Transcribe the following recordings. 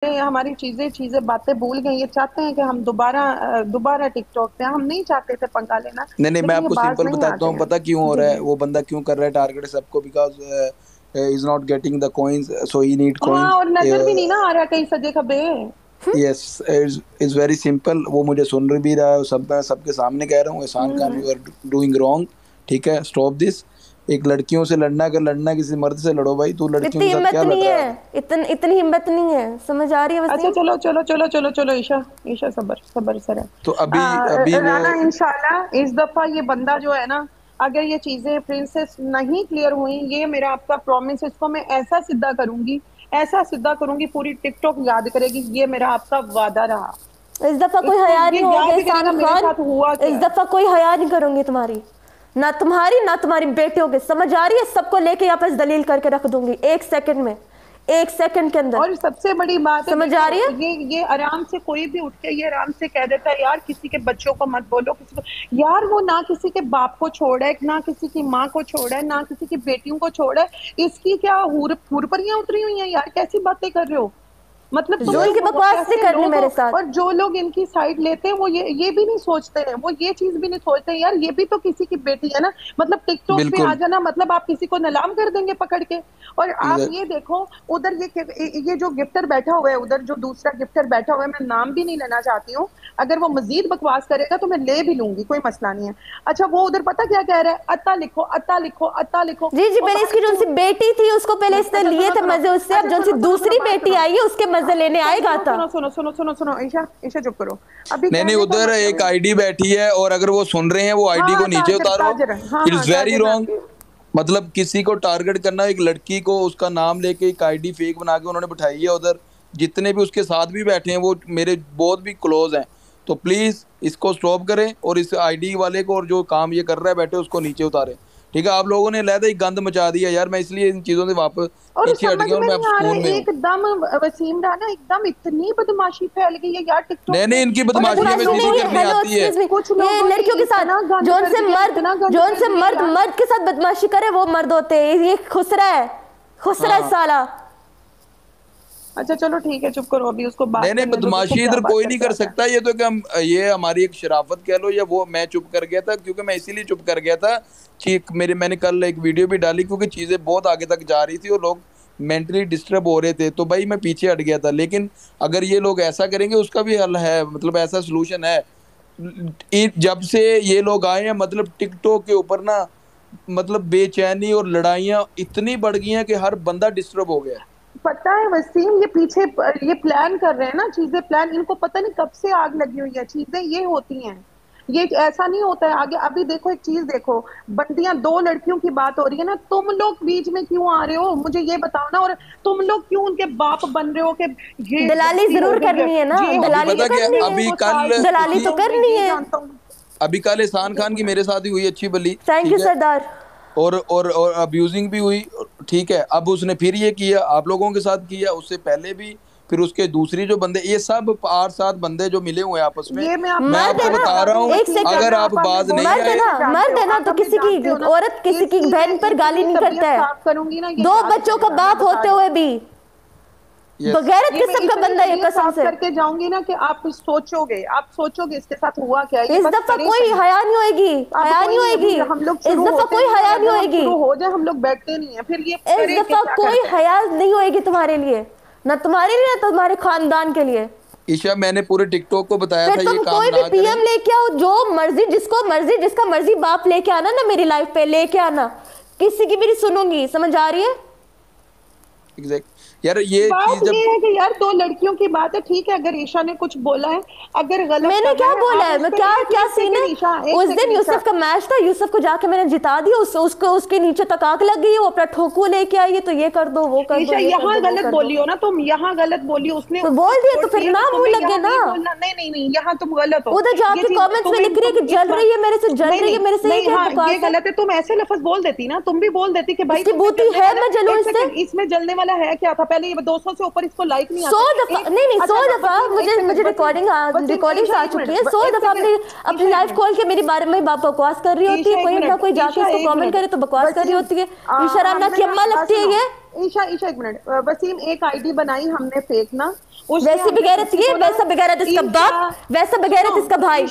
हमारी चीजें चीजें बातें भूल गई। ये चाहते हैं कि हम दोबारा टिकटॉक पे, हम नहीं चाहते थे पंगा लेना, नहीं नहीं, मैं लेकिन ये आपको बाज सिंपल नहीं बताता आते हूँ हैं। पता क्यों हो जी रहा जी। है। वो बंदा क्यों कर रहा है टारगेट सबको, because is not getting the coins, so he need हाँ, कॉइंस। और नजर भी नहीं ना आ रहा कहीं सजे खबे। Yes, is very simple. वो मुझे सुन भी रहा है, सब मैं सबके सामने कह रहा हूँ, Ehsan Khan hmm. You are doing wrong. ठीक है, स्टॉप दिस। एक लड़कियों से लड़ना, अगर लड़ना किसी मर्द से लड़ो भाई, तू लड़कियों इतनी के साथ हिम्मत क्या लड़ नहीं रहा है, है अभी। इतनी हिम्मत नहीं है, समझ आ रही है अच्छा वसीम? चलो चलो चलो चलो चलो ईशा, ईशा सबर सबर सर। तो अभी अभी वो राना इंशाल्लाह इस दफा ये बंदा जो है ना, अगर ये चीजें प्रिंसेस नहीं क्लियर हुई, ये मेरा आपका प्रॉमिस, इसको मैं ऐसा सीधा करूंगी, ऐसा सीधा करूंगी, पूरी टिकटॉक याद करेगी। ये मेरा आपका वादा रहा। इस दफा कोई इसको हया ये नहीं होगा याद एहसान करेगा मेरे खान। साथ हुआ इस क्या है। दफा कोई हया नहीं करूंगी तुम्हारी, ना तुम्हारी ना तुम्हारी बेटियों के। समझ आ रही है? सबको लेके यहाँ पर दलील करके रख दूंगी 1 सेकंड में, 1 सेकंड के अंदर। और सबसे बड़ी बात है, समझ आ देखो रही है? ये आराम से कोई भी उठ के ये आराम से कह देता है यार किसी के बच्चों को मत बोलो, किसी को यार, वो ना किसी के बाप को छोड़ा है, ना किसी की माँ को छोड़ा है, ना किसी की बेटियों को छोड़ा है। इसकी क्या हुरपरियां उतरी हुई हैं यार, कैसी बातें कर रहे हो। मतलब तुम जोल की लोग बकवास नहीं कैसे करनी लोग हो। मेरे साथ। और जो लोग इनकी साइड लेते हैं वो ये भी नहीं सोचते हैं, वो ये चीज भी नहीं सोचते हैं यार, ये भी तो किसी की बेटी है ना। मतलब टिकटॉक पे आ बिल्कुल जाना मतलब आप किसी को नीलाम कर देंगे पकड़ के। और आप एग्जैक्ट। ये देखो, उधर ये जो गिफ्टर बैठा हुआ है, उधर जो दूसरा गिफ्टर बैठा हुआ है, मैं नाम भी नहीं लेना चाहती हूँ। अगर वो मजीद बकवास करेगा तो मैं ले भी लूंगी, कोई मसला नहीं है। अच्छा, वो उधर पता क्या कह रहा है, अत्ता लिखो अत्ता लिखो अत्ता लिखो। जी जी, ओ पहले भाई इसकी जो सी तू, बेटी थी उसको पहले इसने अच्छा लिए सुनो थे सुनो, मजे उससे, अब अच्छा जो सी सुनो सुनो सुनो, दूसरी बात बेटी सुनो। आई है उसके मजे लेने चलो आएगा सुनो था। सुनो सुनो सुनो सुनो सुनो, ईशा ईशा चुप करो। अभी नहीं नहीं, कहने का उधर मतलब एक है, आईडी बैठी है और अगर वो सुन रहे हैं वो आईडी को हाँ नीचे ताजर उतारो। ताजर, हाँ इट हाँ इज वेरी ताजर नाम रॉन्ग। की। मतलब किसी को टारगेट करना, एक लड़की को उसका नाम लेके एक आईडी फेक बना के उन्होंने बिठाई है उधर। जितने भी उसके साथ भी बैठे हैं वो मेरे बहुत भी क्लोज हैं। तो प्लीज इसको स्टॉप करें और इस आईडी वाले को, और जो काम ये कर रहा है बैठे, उसको नीचे उतारें। ठीक है, आप लोगों ने लहदा ही गंद मचा दिया यार, मैं इसलिए इन चीजों से वापस और पीछे हट समझ गया और में मैं अब नहीं आ रहा सुकून है में हूँ। एकदम, वसीम राना एकदम इतनी बदमाशी फैल गई है यार टिकटॉक नहीं पे। नहीं, इनकी और बदमाशी कुछ हमें बदमाशी सीधी नहीं लोगों है, ने, करनी हेलो आती है। एक्सक्यूज मी, कुछ ये लोगों ने लड़कियों के साथ इतना गंद जोन कर से दिया, मर्द, इतना गंद जोन कर से दिया मर्द यार। मर्द के साथ बदमाशी करे वो मर्द होते हैं, ये खुसरा है, खुसरा है हाँ। साला। अच्छा चलो ठीक है, चुप करो, अभी उसको नहीं बात नहीं, करने दो, देखो बदमाशी क्या इधर बात कोई नहीं करके कर आता है। सकता। ये तो कि हम, ये हमारी एक शराफत कह लो, या वो मैं चुप कर गया था क्योंकि मैं इसीलिए चुप कर गया था कि मैंने कल एक वीडियो भी डाली क्योंकि चीजें बहुत आगे तक जा रही थी और लोग मेंटली डिस्टर्ब हो रहे थे, तो भाई मैं पीछे हट गया था। लेकिन अगर ये लोग ऐसा करेंगे उसका भी हल है, मतलब ऐसा सोल्यूशन है। जब से ये लोग आए हैं, मतलब टिकटॉक के ऊपर ना, मतलब बेचैनी और लड़ाइयाँ इतनी बढ़ गई हैं कि हर बंदा डिस्टर्ब हो गया है। पता है वसीम, ये पीछे ये प्लान कर रहे हैं ना चीजें, प्लान इनको पता नहीं कब से आग लगी हुई है। चीजें ये होती हैं, ये ऐसा नहीं होता है आगे। अभी देखो एक चीज देखो, बंदियां, दो लड़कियों की बात हो रही है ना, तुम लोग बीच में क्यों आ रहे हो, मुझे ये बताओ ना। और तुम लोग क्यों उनके बाप बन रहे हो कि ये दलाली गलती हो जरूर गई है, करनी है ना, ये हो अभी गई दलाली है, तो पता क्या, करनी मैं है, अभी वो कल साल से दलाली दुखी तो हूँ, मैं करनी ये है। जानता हूँ। अभी कल एहसान एक खान की मिनट, मेरे साथ ही हुई अच्छी भली। थैंक यू ठीक है, सरदार। और अब्यूजिंग भी हुई। ठीक है, अब उसने फिर ये किया, आप लोगों के साथ किया, उससे पहले भी, फिर उसके दूसरी जो बंदे, ये सब 8-7 बंदे जो मिले हुए हैं आपस में। ये मैं आपको मैं मर्द है आपको बताना ना, बता रहा चाहती हूँ हूँ, एक वसीम अगर सेकंड, राना, आप आप हमें बाज बहुत नहीं मर्द है अच्छे आए। ना, से जानते मर्द हो, है ना, आप तो हमें किसी जानते की हो ना। औरत किसी की इसकी मैं बहन पर गाली इतनी नहीं करता तबीयत है, साफ करूंगी ना, ये दो याद बच्चों का रखेगा, मैं बाप बता होते रही हूँ। हुए भी। यस। बगैरत ये मैं किस्म का इतनी बंदा है ये, तबीयत कसम साफ से। करके जाऊंगी ना कि आप सोचोगे, आप सोचोगे इसके साथ हुआ क्या, ये इस बस दफा करे कोई सही। हया नहीं होएगी, अब हया कोई नहीं नहीं, अभी होएगी। हम लोग इस शुरू दफा होते कोई नहीं है, हया और नहीं जब हम होएगी, शुरू हो जाए हम लोग बैठते नहीं है, फिर ये इस करे कि दफा क्या कोई करते हैं। हया नहीं होएगी तुम्हारे लिए, ना तुम्हारे लिए ना तुम्हारे खानदान के लिए। ईशा, मैंने पूरे टिकटॉक को बताया फिर था ये तुम काम कोई भी ना करें। पीएम लेके आओ, जो मर्जी, जिसको मर्जी, जिसका मर्जी बाप लेके आना ना मेरी लाइफ पे, लेके आना, किसी की भी नहीं सुनूंगी। समझ आ रही है? एग्जैक्ट। यार ये बात चीज ये जब, है कि यार दो लड़कियों की बात है, ठीक है, अगर ईशा ने कुछ बोला है, अगर गलत मैंने कर क्या रहा है बोला आप है, उस मैं पर क्या एक क्या एक सीन है? सेकंड ईशा, एक उस दिन सेकंड ईशा। यूसुफ का मैच था, यूसुफ को जाके मैंने जिता दिया, उसको उसके नीचे तक आग लग गई, वो अपना ठोकू लेके आई है, तो ये कर दो, वो कर दो, ईशा ये कर यहाँ दो, वो गलत कर दो। बोली हो ना तुम, यहाँ गलत बोली हो, उसने तो उसको बोल दिया तो सपोर्ट फिर किया, ना तो मुंह तुम्हें लगे यहाँ ना। नहीं बोलना। नहीं नहीं नहीं, यहाँ तुम गलत हो। उधर ये जाके चीज कमेंट्स में लिख रही है कि इस जल बात, रही है मेरे से, जल नहीं रही है नहीं मेरे से, ये नहीं, क्या हाँ ये बकवास है? गलत है। तुम ऐसे लफ्ज बोल देती ना, तुम भी बोल देती कि भाई इसकी तुम्हें बूती जलने है, वाला। मैं जलूं एक इससे? सेकंड, इसमें जलने वाला है क्या था पहले, ये 200 से ऊपर इसको लाइक नहीं सौ आते। दफा एक, नहीं नहीं, अच्छा 100 दफा वसीम, एक मुझे सेकंड मुझे वसीम, वसीम रिकॉर्डिंग्स ईशा आ एक चुकी मिनट, है। 100 एक दफा अपनी सेकंड अपनी ईशा एक लाइफ मिनट, खोल के मेरी बारे में बाप बकवास कर रही होती है, ईशा एक कोई ना मिनट, कोई जाके ईशा इसको एक कमेंट मिनट, करे तो बकवास कर रही वसीम, होती है। ईशा रामना हमने की ना, अम्मा लगती है सुनो, ये। ईशा ईशा एक मिनट, वसीम एक आईडी बनाई हमने फेक ना, वैसी बेगैरत ये, वैसा बेगैरत इसका बाप, वैसा बेगैरत इसका भाई।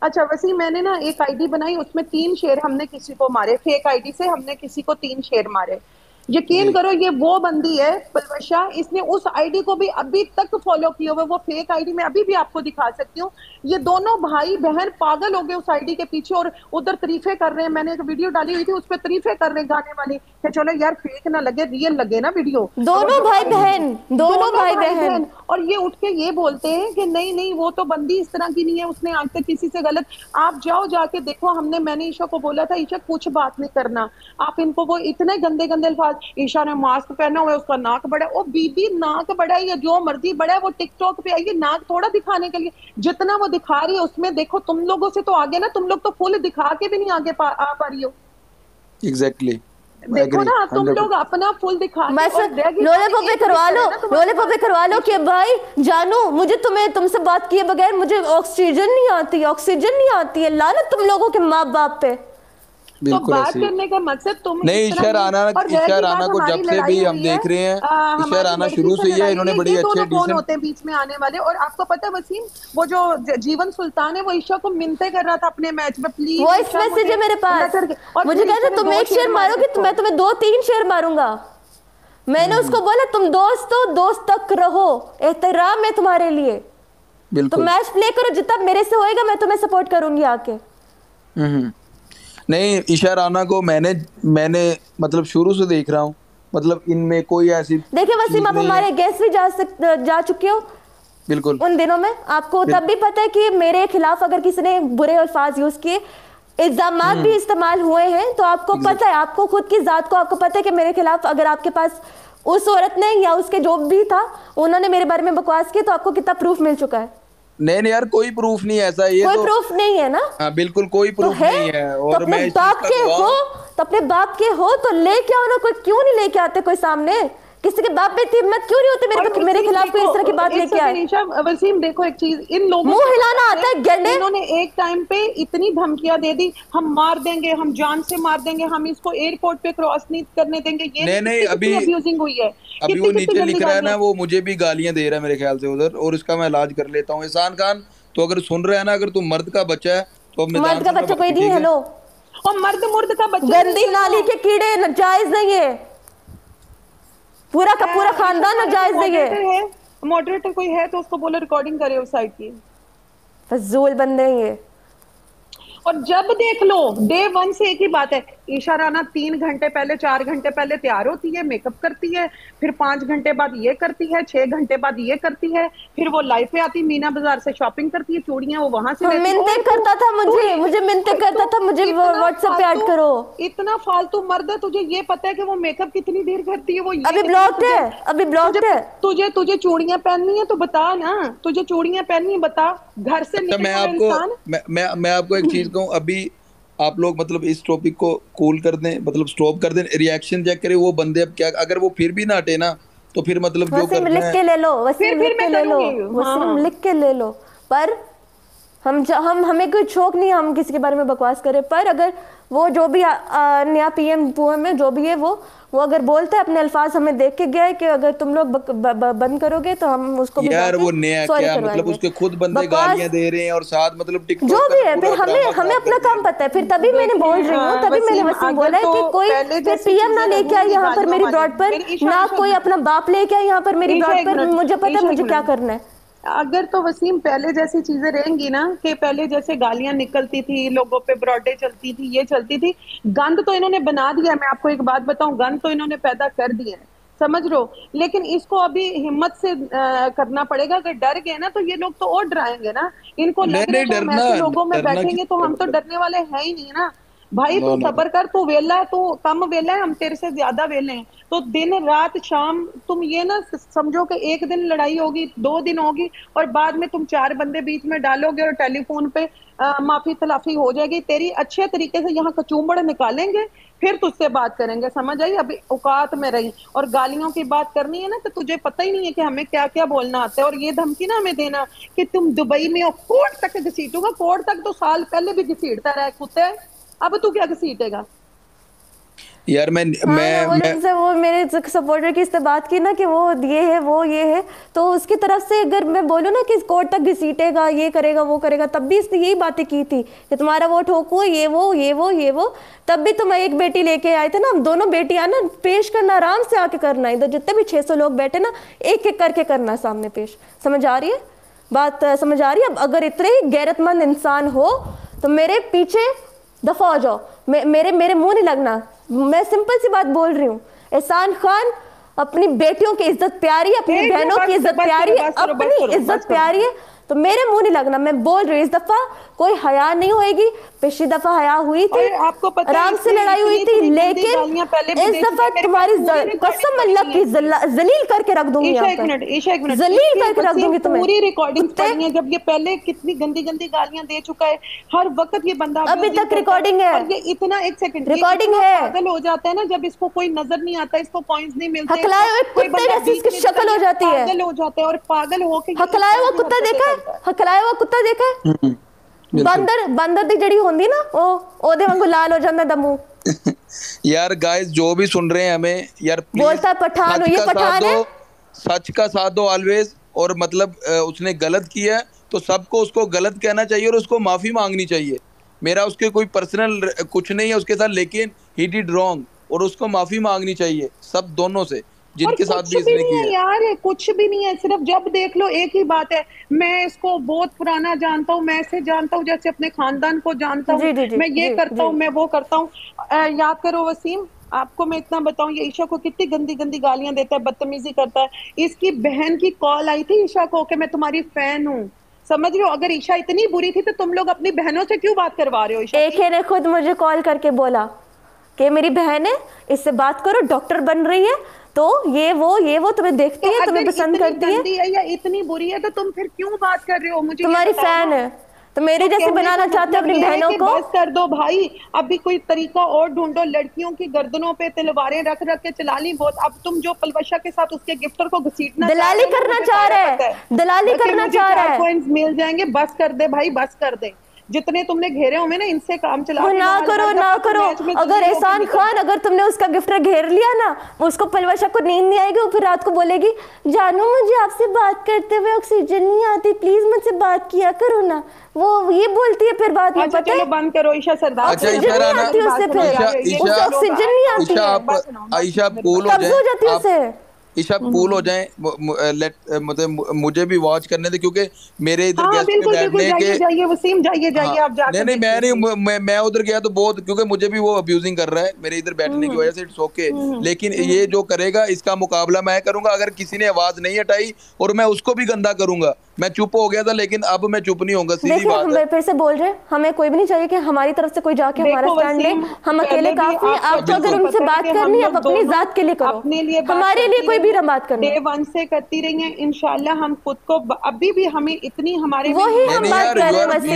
अच्छा वसीम, मैंने ना एक आईडी बनाई, उसमें 3 शेर हमने किसी को मारे, फेक आईडी से हमने किसी को 3 शेर मारे। यकीन करो ये वो बंदी है पलवशा, इसने उस आईडी को भी अभी तक फॉलो किया हुआ, वो फेक आईडी मैं अभी भी आपको दिखा सकती हूँ। ये दोनों भाई बहन पागल हो गए उस आईडी के पीछे, और उधर तारीफे कर रहे हैं। मैंने एक वीडियो डाली हुई थी, उस पर तारीफे कर रहे हैं गाने वाली, कि चलो यार फेक ना लगे, रियल लगे ना वीडियो। दोनों भाई बहन, दोनों भाई बहन। और ये उठ के ये बोलते हैं कि नहीं नहीं वो तो बंदी इस तरह की नहीं है, उसने आज तक किसी से गलत। आप जाओ जाके देखो, मैंने ईशा को बोला था, ईशा कुछ बात नहीं करना आप इनको, वो इतने गंदे गंदे अल्फाज। ईशा ने मास्क पहना हुआ है, उसका नाक बड़ा है। ओ बीबी नाक बड़ा है या जो मर्जी बड़ा है, वो टिकटॉक पे आई है नाक थोड़ा दिखाने के लिए। जितना वो दिखा रही है उसमें देखो, तुम लोगों से तो आगे ना, तुम लोग तो फुल दिखा के भी नहीं आगे आ पा रही हो। एग्जैक्टली देखो ना, तुम लोग अपना फुल दिखा लोलीपॉप पे करवा लो, लोलीपॉप पे करवा लो कि भाई जानू मुझे तुमसे बात किए बगैर मुझे ऑक्सीजन नहीं आती, ऑक्सीजन नहीं आती है। लानत तुम लोगों के माँ बाप पे। तो बात करने का मकसद तुम नहीं, ईशा राना को जब से भी हम देख रहे हैं, ईशा राना शुरू से ही है, इन्होंने बड़ी अच्छे कौन होते हैं बीच में आने वाले। और आपको पता है वसीम, वो जो जीवन सुल्तान है, वो ईशा को मिन्नतें कर रहा था अपने मैच में, प्लीज वॉइस मैसेज है मेरे पास, मुझे कहते तुम एक शेर मारोगे तो मैं तुम्हें 2-3 शेर मारूंगा। मैंने उसको बोला तुम दोस्त हो, दोस्त तक रहो, एहतराम है तुम्हारे लिए, तो मैच प्ले करो, जितना मेरे से होएगा मैं तुम्हें सपोर्ट करूंगी आके। नहीं, ईशा राना को मैंने मतलब शुरू से देख रहा हूँ, मतलब इनमें कोई ऐसी देखिए वसीम, आप हमारे गेस्ट भी जा चुके हो बिल्कुल उन दिनों में, आपको तब भी पता है कि मेरे खिलाफ अगर किसी ने बुरे अल्फाज यूज किए, इल्जामात भी इस्तेमाल हुए हैं, तो आपको पता है, आपको खुद की जात को आपको पता है कि मेरे खिलाफ अगर आपके पास उस औरत ने या उसके जो भी था उन्होंने मेरे बारे में बकवास की, तो आपको कितना प्रूफ मिल चुका है? नहीं यार, कोई प्रूफ नहीं ऐसा, ये कोई प्रूफ नहीं है ना। हाँ बिल्कुल कोई प्रूफ नहीं है। और तो अपने बाप के हो, तो अपने बाप के हो तो लेके आओ ना, कोई क्यों नहीं लेके आते कोई सामने? किसी के बाप में इतनी हिम्मत क्यों नहीं होती मेरे खिलाफ कोई इस तरह की बात लेके आए? वसीम देखो एक चीज, इन लोगों मुंह हिलाना आता है गेंडे। इन्होंने एक टाइम पे इतनी धमकियां दे दी, हम मार देंगे, हम जान से मार देंगे, हम इसको एयरपोर्ट पे क्रॉस नहीं करने देंगे। ये नहीं अभी अब्यूजिंग हुई है, अभी वो नीचे लिख रहा है ना, वो मुझे भी गालियां दे रहा है मेरे ख्याल से उधर, और इसका मैं इलाज कर लेता हूँ। एहसान खान तो अगर सुन रहे हैं ना, अगर तुम मर्द का बच्चा है तो मर्द का बच्चा कोई नहीं है, लो और मर्द का बच्चा, गंदी नाली के कीड़े, नाजायज नहीं है, पूरा का पूरा खानदान नाजायज नहीं है। मॉडरेटर कोई है तो उसको बोलो रिकॉर्डिंग करे उस साइड की, फजूल बंदे हैं ये। और जब देख लो डे 1 से एक ही बात है, ईशा राना 3 घंटे पहले 4 घंटे पहले तैयार होती है, मेकअप करती है, फिर 5 घंटे बाद ये करती है, 6 घंटे बाद ये करती है, फिर वो लाइव पे आती, मीना बाजार से शॉपिंग करती है, चूड़ियां वो वहां से मिन्नतें करता था मुझे मिन्नतें करता था, मुझे व्हाट्सएप पे ऐड करो। इतना फालतू मर्द है, तुझे ये पता है कि वो मेकअप कितनी देर करती है? वो अभी ब्लॉक्ड है, अभी ब्लॉक्ड है। तुझे चूड़ियां पहननी है तो बता ना, तुझे चूड़ियां पहननी है बता, घर से मैं आपको एक चीज कहूँ, अभी आप लोग मतलब इस टॉपिक को कूल कर दें, मतलब स्टॉप कर दें, रिएक्शन चेक करें वो बंदे अब क्या, अगर वो फिर भी ना हटे ना तो फिर मतलब जो करना है लिख के ले लो, वसीम लिख के ले लो, वसीम लिख के ले लो। पर हमें कोई शौक नहीं हम किसी के बारे में बकवास करें, पर अगर वो जो भी नया पीएम में जो भी है वो अगर बोलता है अपने अल्फाज हमें देख के गया है कि अगर तुम लोग बंद करोगे तो हम उसको यार वो नया क्या मतलब, उसके खुद बंदे गालियां दे रहे हैं और साथ मतलब टिकटॉक जो भी है, फिर हमें अपना काम पता है, फिर तभी मैंने बोल रही हूँ, तभी मैंने वसीम बोला है कि कोई फिर पीएम ना लेके आए यहाँ पर मेरी ब्रॉड पर, ना कोई अपना बाप लेके आए यहाँ पर मेरी ब्रॉड पर, मुझे पता है मुझे क्या करना है। अगर तो वसीम पहले जैसी चीजें रहेंगी ना, कि पहले जैसे गालियां निकलती थी, लोगों पे ब्रॉडे चलती थी, ये चलती थी, गंद तो इन्होंने बना दिया। मैं आपको एक बात बताऊं, गंद तो इन्होंने पैदा कर दिया है, समझ लो। लेकिन इसको अभी हिम्मत से करना पड़ेगा। अगर डर गए ना तो ये लोग तो और डराएंगे ना, इनको लग रहा है ऐसे लोगों में बैठेंगे तो हम तो डरने वाले हैं ही नहीं ना। भाई तू सब्र कर, तू वेला है, तू कम वेला है, हम तेरे से ज्यादा वेले हैं। तो दिन रात शाम तुम ये ना समझो कि एक दिन लड़ाई होगी, 2 दिन होगी, और बाद में तुम 4 बंदे बीच में डालोगे और टेलीफोन पे माफी तलाफी हो जाएगी तेरी, अच्छे तरीके से यहाँ कचूमड़ निकालेंगे, फिर तुझसे बात करेंगे, समझ आई? अभी औकात में रही। और गालियों की बात करनी है ना तो तुझे पता ही नहीं है कि हमें क्या क्या बोलना आता है। और ये धमकी ना हमें देना कि तुम दुबई में हो, कोर्ट तक घसीटूंगा। कोर्ट तक तो साल पहले भी घसीटता रहा कुत्ते, अब तू क्या घसीटेगा? यार मैं हाँ, मैं वो मेरे सपोर्टर की इससे बात की ना कि वो ये है, तो उसकी तरफ से अगर मैं बोलूँ ना कि कोर्ट तक घसीटेगा, ये करेगा वो करेगा, तब भी इसने यही बातें की थी कि तुम्हारा वोट ठोको, ये वो। तब भी तुम एक बेटी लेके आए थे ना, दोनों बेटियां ना पेश करना, आराम से आके करना, इधर जितने भी 600 लोग बैठे ना, एक एक करके करना सामने पेश। समझ आ रही है बात? समझ आ रही है? अब अगर इतने ही गैरतमंद इंसान हो तो मेरे पीछे दफा हो जाओ, मेरे मेरे मुंह नहीं लगना। मैं सिंपल सी बात बोल रही हूँ। एहसान खान अपनी बेटियों की इज्जत प्यारी है, अपनी बहनों की इज्जत प्यारी है, अपनी इज्जत प्यारी है, तो मेरे मुंह नहीं लगना। मैं बोल रही हूँ इस दफा कोई हया नहीं होएगी। पिछली दफा हया हुई थी, आराम से लड़ाई हुई थी, लेकिन इस दफा तुम्हारी कसम अल्लाह की जलील करके रख दूंगी, जलील करके रख दूंगी तुम्हें। पूरी रिकॉर्डिंग पड़ी है, जब ये पहले कितनी गंदी गंदी गालियां दे चुका है, हर वक्त ये बंदा अभी तक रिकॉर्डिंग है, ये इतना, एक सेकंड, रिकॉर्डिंग है। पागल हो जाता है ना जब इसको कोई नजर नहीं आता, इसको पॉइंट्स नहीं मिलते, हकलाए हुए कुत्ते जैसी इसकी शक्ल हो जाती है, पागल हो जाता है। और पागल होके हकलाया हुआ कुत्ता देखा है? हकलाया हुआ कुत्ता देखा है? बंदर दी जड़ी होंदी ना, ओदे वांगू लाल हो जाता दमू। यार गाइस जो भी सुन रहे हैं हमें, यार बोलता है पठान हो, ये पठान है। सच का साथ दो ऑलवेज। और मतलब उसने गलत किया तो सबको उसको गलत कहना चाहिए और उसको माफी मांगनी चाहिए। मेरा उसके कोई पर्सनल कुछ नहीं है उसके साथ, लेकिन ही डिड रॉन्ग और उसको माफी मांगनी चाहिए सब दोनों से जिनके साथ भी इसने किया। यार कुछ भी नहीं है, सिर्फ जब देख लो एक ही बात है, मैं इसको बहुत पुराना जानता हूँ, मैं इसे जानता हूँ जैसे अपने खानदान को जानता हूँ, मैं ये करता हूँ, मैं वो करता हूँ। याद करो वसीम, आपको मैं इतना बताऊं, ये ईशा को कितनी गंदी गंदी गालियां देता है, बदतमीजी करता है। इसकी बहन की कॉल आई थी ईशा को कि मैं तुम्हारी फैन हूँ, समझ रहे हो? अगर ईशा इतनी बुरी थी तो तुम लोग अपनी बहनों से क्यों बात करवा रहे हो? ईशा एक ने खुद मुझे कॉल करके बोला कि मेरी बहन है, इससे बात करो, डॉक्टर बन रही है, तो ये वो तुम्हें देखती है, तुम्हें पसंद करती है या इतनी बुरी है तो तुम फिर क्यों बात कर रहे हो? मुझे तुम्हारी फैन है तो मेरे जैसे बनाना चाहते हो अपनी बहनों को। बस कर दो भाई, अभी कोई तरीका और ढूंढो। लड़कियों की गर्दनों पे तलवारें रख रख के चला ली बहुत। अब तुम जो पलवशा के साथ उसके गिफ्टर को घसीटना, दलाली करना चाह रहा है, दलाली करना चाह रहा है, पॉइंट्स मिल जाएंगे। बस कर दे भाई, बस कर दे। जितने तुमने घेरे हुए ना, इनसे काम चला ना करो। अगर एहसान खान, अगर तुमने उसका गिफ्टर घेर लिया ना, उसको पलवशा को नींद नहीं आएगी, वो फिर रात को बोलेगी जानू मुझे आपसे बात करते हुए ऑक्सीजन नहीं आती, प्लीज मुझसे बात किया करो ना। वो ये बोलती है फिर बाद में, पता है? बंद करो ईशा सरदार, ऑक्सीजन नहीं आती उससे, फिर ऑक्सीजन नहीं आती है, ईशा कूल हो जाती है उसे। ईशा कूल हो जाए, मतलब मुझे भी वॉच करने दे, क्योंकि मेरे इधर गेस्ट पे बैठने के जाइए वसीम, जाइए आप जाकर। नहीं मैं उधर गया तो बहुत, क्योंकि मुझे भी वो अब्यूजिंग कर रहा है मेरे इधर बैठने की वजह से, इट्स ओके। लेकिन ये जो करेगा इसका मुकाबला मैं करूंगा। अगर किसी ने आवाज नहीं हटाई और मैं उसको भी गंदा करूंगा। मैं चुप हो गया था लेकिन अब मैं चुप नहीं होगा, सीधी बात है। हम फिर से बोल रहे हैं, हमें कोई भी नहीं चाहिए कि हमारी तरफ से कोई जाके हमारा स्टैंड ले, हम अकेले काफी हैं। आपको अगर उनसे बात करनी है, आप अपनी जात के लिए करो, हमारे लिए कोई भी ना बात करनी। डे वन से करती रही हैं, इंशाल्लाह हम खुद को अभी भी हमें इतनी हमारे वही हम बात कर रहे हैं वैसे,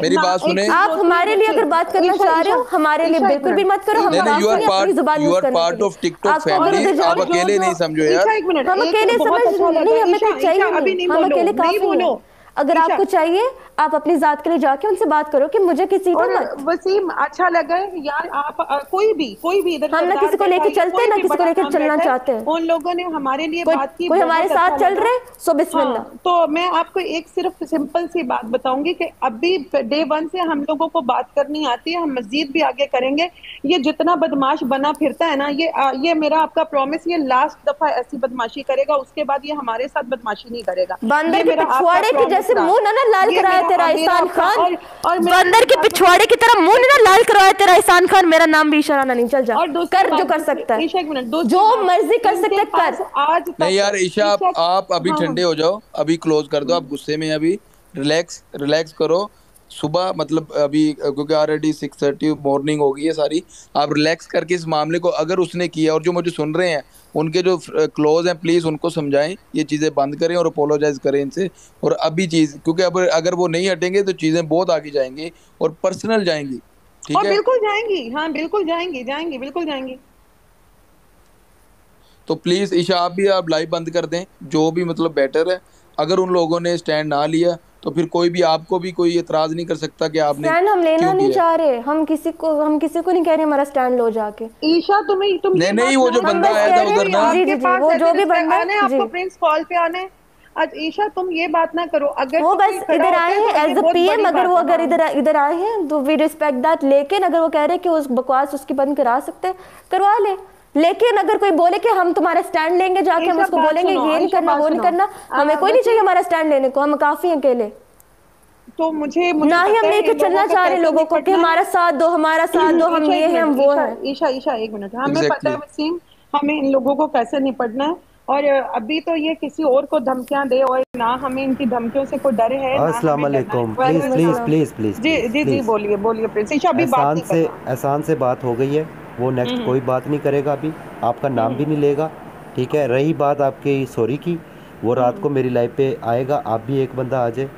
मेरी बात सुने। आप हमारे लिए अगर बात करना चाह रहे हो, हमारे लिए बिल्कुल भी मत करो। हम अपनी जुबान यूज करने, पार्ट ऑफ टिकटॉक फैमिली, आप अकेले नहीं समझो यार, हम अकेले समझ नहीं, हमें तो चाहिए नहीं, हम अकेले काफी हैं। अगर आपको चाहिए आप अपनी जात के लिए जाके उनसे बात करो कि मुझे किसी को मत। वसीम अच्छा लगा यार, आप कोई भी इधर, हम ना किसी को लेके चलते हैं ना किसी को लेके चलना चाहते हैं। उन लोगों ने हमारे लिए बात की, कोई हमारे साथ चल रहे सो बिस्मिल्लाह। तो मैं आपको एक सिर्फ सिंपल सी बात बताऊंगी कि अभी डे वन से हम लोगों को बात करनी आती है, हम मजीद भी आगे करेंगे। ये जितना बदमाश बना फिरता है ना, ये मेरा आपका प्रॉमिस, ये लास्ट दफा ऐसी बदमाशी करेगा, उसके बाद ये हमारे साथ बदमाशी नहीं करेगा। बंदर के पिछवाड़े की जैसे मुंह ना लाल कराया तेरा एहसान खान, बंदर के पिछवाड़े की तरह मुंह ना लाल करवाया तेरा एहसान खान। मेरा नाम भी इशारा नहीं, चल जा कर जो कर सकता है, जो मर्जी कर सकते कर। आज नहीं यार ईशा, आप अभी ठंडे हो जाओ, अभी क्लोज कर दो, आप गुस्से में, अभी रिलैक्स करो। सुबह मतलब अभी क्योंकि ऑलरेडी 6:30 मॉर्निंग हो गई है सारी, आप रिलैक्स करके इस मामले को, अगर उसने किया और जो मुझे सुन रहे हैं उनके जो क्लोज हैं, प्लीज उनको समझाएं ये चीजें बंद करें और अपोलोजाइज करें इनसे। और अभी चीज, क्योंकि अब अगर वो नहीं हटेंगे तो चीजें बहुत आगे जाएंगी और पर्सनल जाएंगी, ठीक है? बिल्कुल जाएंगी, हाँ बिल्कुल जाएंगी, बिल्कुल जाएंगी। तो प्लीज ईशा आप लाइव बंद कर दें, जो भी मतलब बेटर है। अगर उन लोगों ने स्टैंड ना लिया तो फिर कोई भी आपको भी कोई एतराज नहीं कर सकता कि आपने स्टैंड हम लेना क्यों नहीं दिया। चाह रहे, हम किसी को नहीं कह रहे हमारा स्टैंड लो जाके। ईशा तुम ये नहीं बात वो जो ना बंदा करो, आया था उधर ना, जी, आपके जी, पास वो जो भी रिस्पेक्ट बंदा आना है, आपको जी, प्रिंस कॉल पे आना है। आज ईशा तुम ये बात ना करो, अगर वो तो कोई बस खड़ा इधर होता आए है हैं तो ये एज अ बहुत पीएम, बड़ी अगर वो बात है। अगर इधर आए हैं तो वी रिस्पेक्ट दैट, लेकिन अगर वो कह रहे हैं कि उस बकवास उसकी बंद करा सकते हैं, करवा ले। लेकिन अगर कोई बोले कि हम तुम्हारा स्टैंड लेंगे जाके, हम ईशा उसको बात बोलेंगे सुनो, ये नहीं ईशा करना बात वो नहीं सुनो, करना, हमें कोई नहीं चाहिए वसीम, हमारा स्टैंड लेने को, हम काफी हैं अकेले। तो मुझे ना ही पता हम है लेके इन लोगों चलना का चाह रहे कैसे लोगों को कि निपटना हमारा साथ दो, हमारा साथ दो, हम ईशा एक ये हैं, हम मिनट, वो ईशा हैं। ईशा ईशा एक मिनट, हमें पता है एग्जैक्टली। वसीम, हमें इन लोगों को कैसे निपटना है। और अभी तो ये किसी और को धमकियां दे, और ना हमें इनकी धमकियों से कोई डर है, ना अस्सलाम हमें डरना है। वालेकुम, प्लीज़ वालेकुम वालेकुम प्लीज़ सलाम। अस्सलाम। प्लीज़ प्लीज़ जी प्लीज़ जी जी, प्लीज़। बोलिए बोलिए प्रिंस। ईशा अभी बात नहीं करना। एहसान से बात हो गई है, वो नेक्स्ट हम्म कोई बात नहीं करेगा, अभी आपका नाम भी हम्म नहीं लेगा, ठीक है। रही बात आपकी सॉरी की, वो रात हम्म। को मेरी लाइफ पे आएगा, आप भी एक बंदा आ जाए,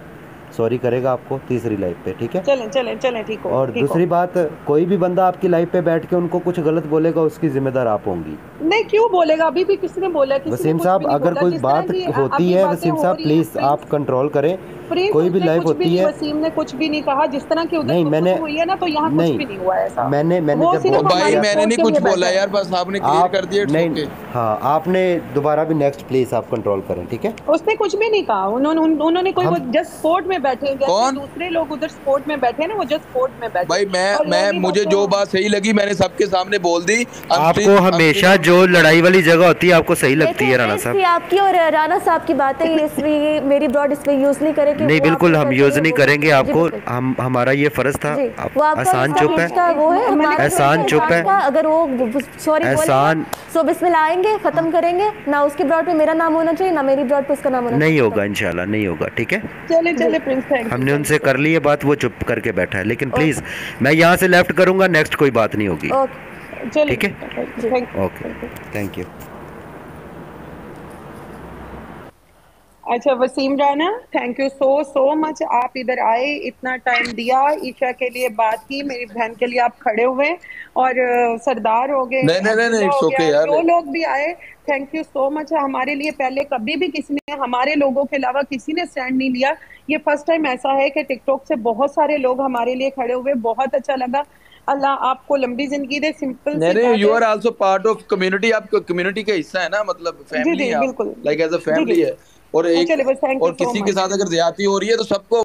सॉरी करेगा आपको तीसरी लाइफ पे, ठीक है। चलें चलें चलें, ठीक हो और ठीक हो। दूसरी बात, कोई भी बंदा आपकी लाइफ पे बैठ के उनको कुछ गलत बोलेगा, उसकी जिम्मेदार आप होंगी। नहीं क्यों बोलेगा, अभी भी किसी ने बोला, किसी ने वसीम कुछ भी साहब, नहीं अगर बोला। कोई जिस तरह बात की होती अभी है बातें वसीम हो साहब, रही हैं प्लीज़ आप प्रिंस, कंट्रोल करें, प्रिंस कोई भी उसने लाइफ कुछ भी होती नहीं, है। वसीम ने कुछ भी नहीं कहा। जिस तरह की उधर नहीं मैंने, गुफ्तगू हुई है ना, तो यहाँ कुछ नहीं भी नहीं हुआ है ऐसा। मैंने वो जब सिर्फ ओ बोल भाई हमारे दिया, मैंने सपोर्ट नहीं के कुछ लिए बैठा बोला है। यार, बस आपने क्लियर आप कर दिया, इट्स नहीं, ओके। हाँ आपने दोबारा भी नेक्स्ट प्लीज आप कंट्रोल करें, ठीक है। उसने कुछ भी नहीं कहा, उन्होंने कोई, वो हम जस्ट स्पोर्ट में बैठे हैं, जैसे कौन दूसरे लोग उधर स्पोर्ट में बैठे हैं ना, वो जस्ट स्पोर्ट में बैठे हैं। भाई? और मैं रही बात मुझे तो जो बात सही लगी मैंने सबके सामने बोल दी। आपको हमेशा जो लड़ाई वाली जगह होती है आपको सही लगती देखिए है राणा प्रिंस साहब। जी, आपकी और राणा साहब की बातें ये मेरी ब्रॉड इस पे यूज नहीं करें कि नहीं वो बिल्कुल आपको हम करते यूज हैं, नहीं वो करेंगे करते हैं। जी आपको, बिल्कुल हम हमारा ये फर्ज था। जी, आप वो आपका आसान इसका चुप बीच का है, वो है, हमारा एहसान जो चुप है, का, अगर वो सॉरी बोलेगा एहसान सो बिस्मिल्लाह आएंगे, खत्म करेंगे ना, उसकी ब्रॉड पे मेरा नाम होना चाहिए ना मेरी ब्रॉड पे उसका नाम होना नहीं चाहिए। होगा, इंशाल्लाह नहीं होगा, ठीक है। चले जी चले प्रिंस, थैंक यू हमने थैंक उनसे यू। कर ली है बात, वो चुप करके बैठा है, लेकिन ओके प्लीज मैं यहाँ से लेफ्ट करूंगा, नेक्स्ट कोई बात नहीं होगी, ओके चलिए ठीक है। जी। Thank okay, you. Thank you. अच्छा Wasim Rana, thank you so much, आप इधर आए, इतना टाइम दिया, ईशा के लिए बात की, मेरी बहन के लिए आप खड़े हुए, और सरदार हो गए, नहीं नहीं नहीं नहीं, अब्दुल्ला इट्स हो ओके गया, यार। जो लोग भी आए, थैंक यू सो मच। हमारे लिए पहले कभी भी किसी ने, हमारे लोगों के अलावा किसी ने स्टैंड नहीं लिया। ये फर्स्ट टाइम ऐसा है कि टिकटॉक से बहुत सारे लोग हमारे लिए खड़े हुए, बहुत अच्छा लगा। अल्लाह आपको लंबी जिंदगी दे, सिंपल नहीं सी नहीं, बात यू है। Are also part of community, आप कम्युनिटी का हिस्सा है ना, मतलब जी फैमिली जी है आप, बिल्कुल। लाइक एज अ जी फैमिली जी, है। और एक चलिए बस, थैंक यू और सो किसी के मच। साथ अगर ज्यादती हो रही है तो सबको